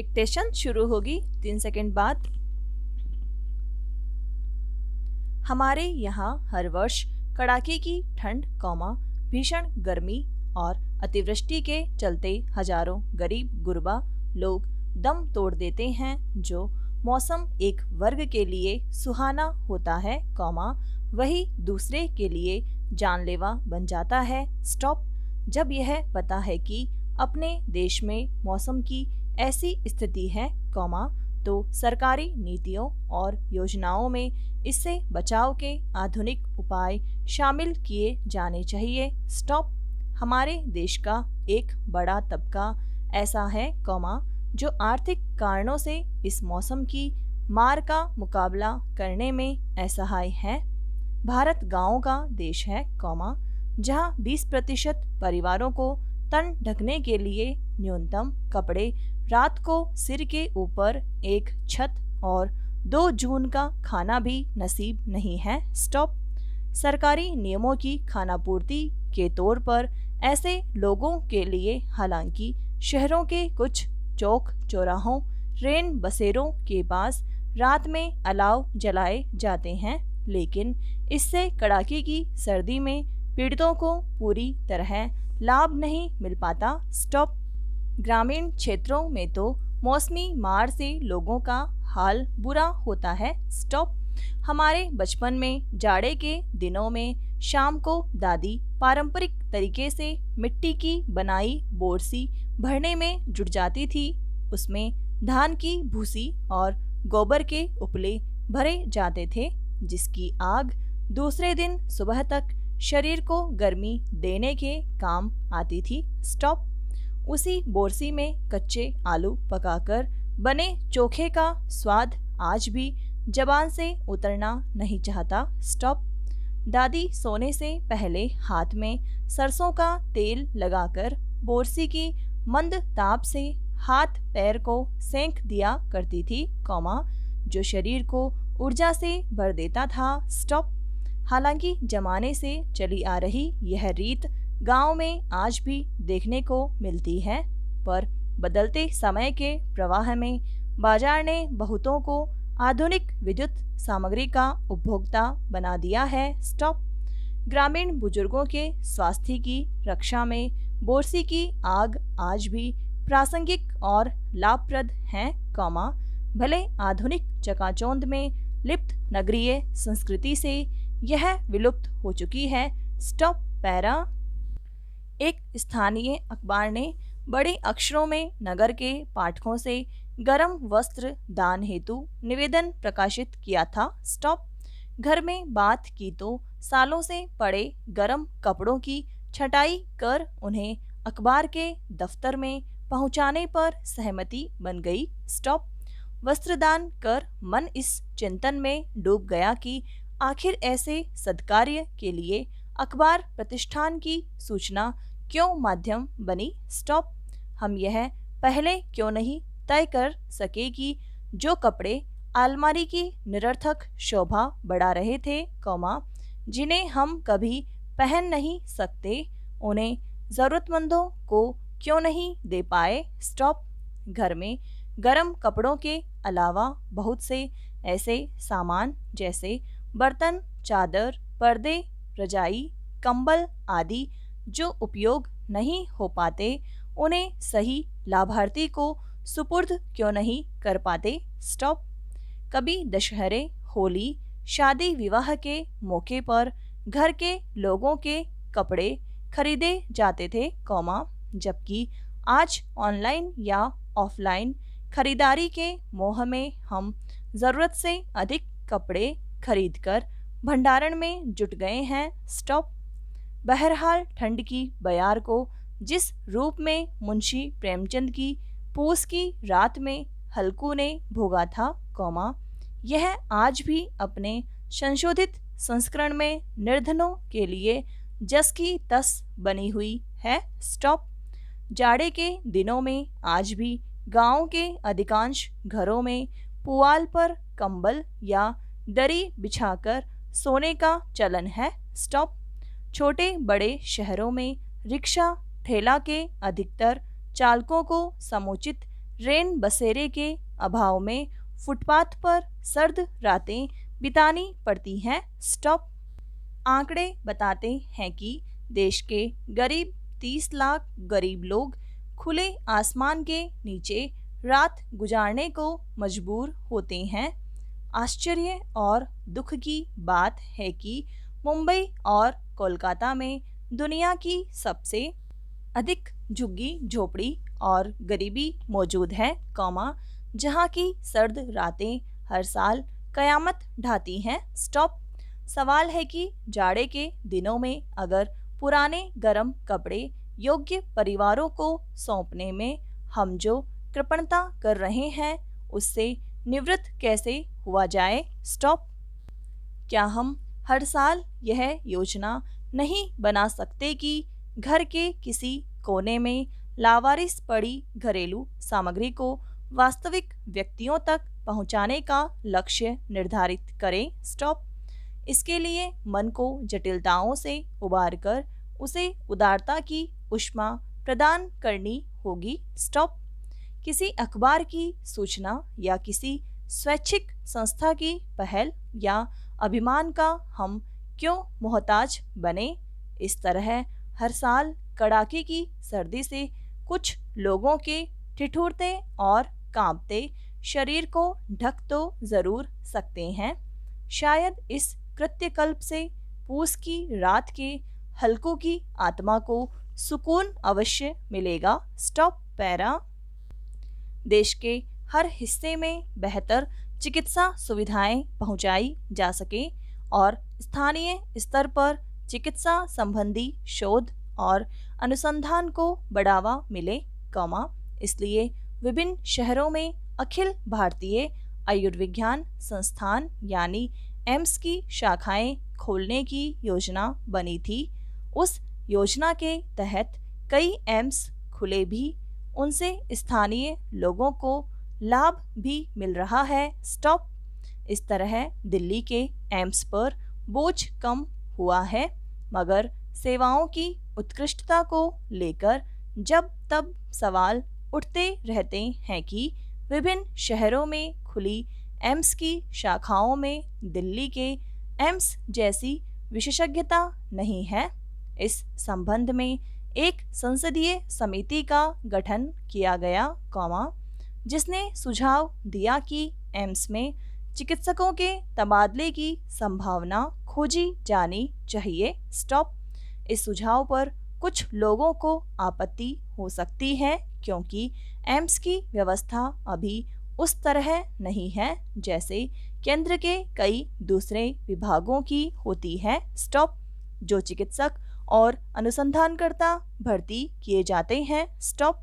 Dictation शुरू होगी 3 second बाद। हमारे यहाँ हर वर्ष कड़ाके की ठंड, भीषण गर्मी और अतिवृष्टि के चलते हजारों गरीब गुरबा लोग दम तोड़ देते हैं। जो मौसम एक वर्ग के लिए सुहाना होता है, वही दूसरे के लिए जानलेवा बन जाता है। स्टॉप। जब यह पता है कि अपने देश में मौसम की ऐसी स्थिति है, तो सरकारी नीतियों और योजनाओं में इससे बचाव के आधुनिक उपाय शामिल किए जाने चाहिए। स्टॉप। हमारे देश का एक बड़ा तबका ऐसा है, जो आर्थिक कारणों से इस मौसम की मार का मुकाबला करने में असहाय है। भारत गांवों का देश है, जहां 20% परिवारों को तन ढकने के लिए न्यूनतम कपड़े, रात को सिर के ऊपर एक छत और 2 जून का खाना भी नसीब नहीं है। स्टॉप। सरकारी नियमों की खानापूर्ति के तौर पर ऐसे लोगों के लिए हालांकि शहरों के कुछ चौक चौराहों, रेन बसेरों के पास रात में अलाव जलाए जाते हैं, लेकिन इससे कड़ाके की सर्दी में पीड़ितों को पूरी तरह लाभ नहीं मिल पाता। स्टॉप। ग्रामीण क्षेत्रों में तो मौसमी मार से लोगों का हाल बुरा होता है। स्टॉप। हमारे बचपन में जाड़े के दिनों में शाम को दादी पारंपरिक तरीके से मिट्टी की बनाई बोरसी भरने में जुट जाती थी। उसमें धान की भूसी और गोबर के उपले भरे जाते थे, जिसकी आग दूसरे दिन सुबह तक शरीर को गर्मी देने के काम आती थी। स्टॉप। उसी बोरसी में कच्चे आलू पकाकर बने चोखे का स्वाद आज भी जबान से उतरना नहीं चाहता। स्टॉप। दादी सोने से पहले हाथ में सरसों का तेल लगाकर बोरसी की मंद ताप से हाथ पैर को सेंक दिया करती थी, जो शरीर को ऊर्जा से भर देता था। स्टॉप। हालांकि जमाने से चली आ रही यह रीत गांव में आज भी देखने को मिलती है, पर बदलते समय के प्रवाह में बाजार ने बहुतों को आधुनिक विद्युत सामग्री का उपभोक्ता बना दिया है। स्टॉप। ग्रामीण बुजुर्गों के स्वास्थ्य की रक्षा में बोरसी की आग आज भी प्रासंगिक और लाभप्रद हैं, भले आधुनिक चकाचौंध में लिप्त नगरीय संस्कृति से यह विलुप्त हो चुकी है। स्टॉप। पैरा। एक स्थानीय अखबार ने बड़े अक्षरों में नगर के पाठकों से गर्म वस्त्र दान हेतु निवेदन प्रकाशित किया था। स्टॉप। घर में बात की तो सालों से पड़े गर्म कपड़ों की छटाई कर उन्हें अखबार के दफ्तर में पहुंचाने पर सहमति बन गई। स्टॉप। वस्त्रदान कर मन इस चिंतन में डूब गया कि आखिर ऐसे सद्कार्य के लिए अखबार प्रतिष्ठान की सूचना क्यों माध्यम बनी। स्टॉप। हम यह पहले क्यों नहीं तय कर सके कि जो कपड़े अलमारी की निरर्थक शोभा बढ़ा रहे थे, जिन्हें हम कभी पहन नहीं सकते, उन्हें जरूरतमंदों को क्यों नहीं दे पाए। स्टॉप। घर में गर्म कपड़ों के अलावा बहुत से ऐसे सामान जैसे बर्तन, चादर, पर्दे, रजाई, कंबल आदि जो उपयोग नहीं हो पाते, उन्हें सही लाभार्थी को सुपुर्द क्यों नहीं कर पाते। स्टॉप। कभी दशहरे, होली, शादी विवाह के मौके पर घर के लोगों के कपड़े खरीदे जाते थे, जबकि आज ऑनलाइन या ऑफलाइन खरीदारी के मोह में हम ज़रूरत से अधिक कपड़े खरीदकर भंडारण में जुट गए हैं। स्टॉप। बहरहाल ठंड की बयार को जिस रूप में मुंशी प्रेमचंद की पूस की रात में हल्कू ने भोगा था, यह आज भी अपने संशोधित संस्करण में निर्धनों के लिए जस की तस बनी हुई है। स्टॉप। जाड़े के दिनों में आज भी गांव के अधिकांश घरों में पुआल पर कंबल या दरी बिछाकर सोने का चलन है। स्टॉप। छोटे बड़े शहरों में रिक्शा ठेला के अधिकतर चालकों को समुचित रैन बसेरे के अभाव में फुटपाथ पर सर्द रातें बितानी पड़ती हैं। स्टॉप। आंकड़े बताते हैं कि देश के करीब 30 लाख गरीब लोग खुले आसमान के नीचे रात गुजारने को मजबूर होते हैं। आश्चर्य और दुख की बात है कि मुंबई और कोलकाता में दुनिया की सबसे अधिक झुग्गी झोपड़ी और गरीबी मौजूद है, जहां की सर्द रातें हर साल कयामत ढाती हैं। स्टॉप। सवाल है कि जाड़े के दिनों में अगर पुराने गर्म कपड़े योग्य परिवारों को सौंपने में हम जो कृपणता कर रहे हैं उससे निवृत्त कैसे हुआ जाए। स्टॉप। क्या हम हर साल यह योजना नहीं बना सकते कि घर के किसी कोने में लावारिस पड़ी घरेलू सामग्री को वास्तविक व्यक्तियों तक पहुंचाने का लक्ष्य निर्धारित करें। स्टॉप। इसके लिए मन को जटिलताओं से उबारकर उसे उदारता की ऊष्मा प्रदान करनी होगी। स्टॉप। किसी अखबार की सूचना या किसी स्वैच्छिक संस्था की पहल या अभिमान का हम क्यों मोहताज बने। इस तरह हर साल कड़ाके की सर्दी से कुछ लोगों के ठिठुरते और कांपते शरीर को ढक तो जरूर सकते हैं। शायद इस कृत्यकल्प से पूस की रात के हल्कों की आत्मा को सुकून अवश्य मिलेगा। Stop para. देश के हर हिस्से में बेहतर चिकित्सा सुविधाएं पहुंचाई जा सके और स्थानीय स्तर पर चिकित्सा संबंधी शोध और अनुसंधान को बढ़ावा मिले, इसलिए विभिन्न शहरों में अखिल भारतीय आयुर्विज्ञान संस्थान यानी एम्स की शाखाएं खोलने की योजना बनी थी। उस योजना के तहत कई एम्स खुले भी, उनसे स्थानीय लोगों को लाभ भी मिल रहा है। स्टॉप। इस तरह दिल्ली के एम्स पर बोझ कम हुआ है, मगर सेवाओं की उत्कृष्टता को लेकर जब तब सवाल उठते रहते हैं कि विभिन्न शहरों में खुली एम्स की शाखाओं में दिल्ली के एम्स जैसी विशेषज्ञता नहीं है। इस संबंध में एक संसदीय समिति का गठन किया गया, जिसने सुझाव दिया कि एम्स में चिकित्सकों के तबादले की संभावना खोजी जानी चाहिए। स्टॉप। इस सुझाव पर कुछ लोगों को आपत्ति हो सकती है क्योंकि एम्स की व्यवस्था अभी उस तरह नहीं है जैसे केंद्र के कई दूसरे विभागों की होती है। स्टॉप। जो चिकित्सक और अनुसंधानकर्ता भर्ती किए जाते हैं, स्टॉप,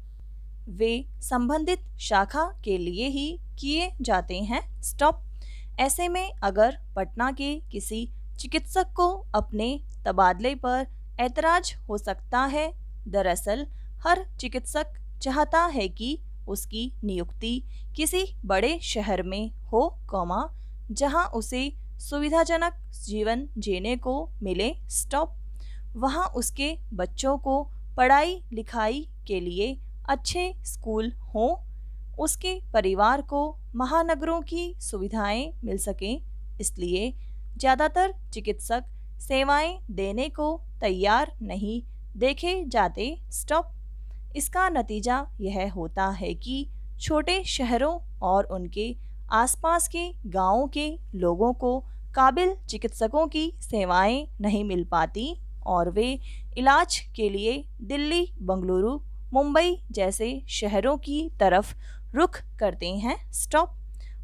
वे संबंधित शाखा के लिए ही किए जाते हैं। स्टॉप। ऐसे में अगर पटना के किसी चिकित्सक को अपने तबादले पर ऐतराज हो सकता है। दरअसल हर चिकित्सक चाहता है कि उसकी नियुक्ति किसी बड़े शहर में हो, जहां उसे सुविधाजनक जीवन जीने को मिले। स्टॉप। वहां उसके बच्चों को पढ़ाई लिखाई के लिए अच्छे स्कूल हों, उसके परिवार को महानगरों की सुविधाएं मिल सकें। इसलिए ज़्यादातर चिकित्सक सेवाएं देने को तैयार नहीं देखे जाते। स्टॉप। इसका नतीजा यह होता है कि छोटे शहरों और उनके आसपास के गांवों के लोगों को काबिल चिकित्सकों की सेवाएं नहीं मिल पाती और वे इलाज के लिए दिल्ली, बेंगलुरु, मुंबई जैसे शहरों की तरफ रुख करते हैं। स्टॉप।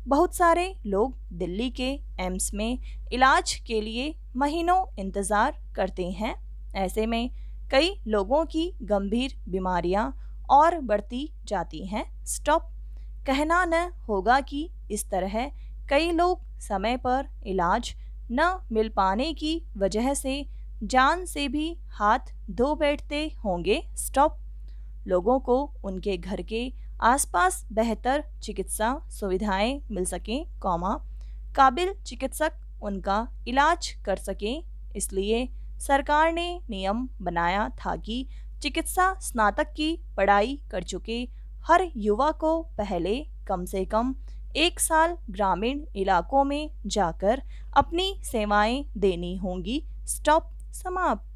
बहुत सारे लोग दिल्ली के एम्स में इलाज के लिए महीनों इंतज़ार करते हैं। ऐसे में कई लोगों की गंभीर बीमारियां और बढ़ती जाती हैं। स्टॉप। कहना न होगा कि इस तरह कई लोग समय पर इलाज न मिल पाने की वजह से जान से भी हाथ धो बैठते होंगे। स्टॉप। लोगों को उनके घर के आसपास बेहतर चिकित्सा सुविधाएं मिल सकें, काबिल चिकित्सक उनका इलाज कर सकें। इसलिए सरकार ने नियम बनाया था कि चिकित्सा स्नातक की पढ़ाई कर चुके हर युवा को पहले कम से कम 1 साल ग्रामीण इलाकों में जाकर अपनी सेवाएं देनी होंगी। स्टॉप। समाप्त।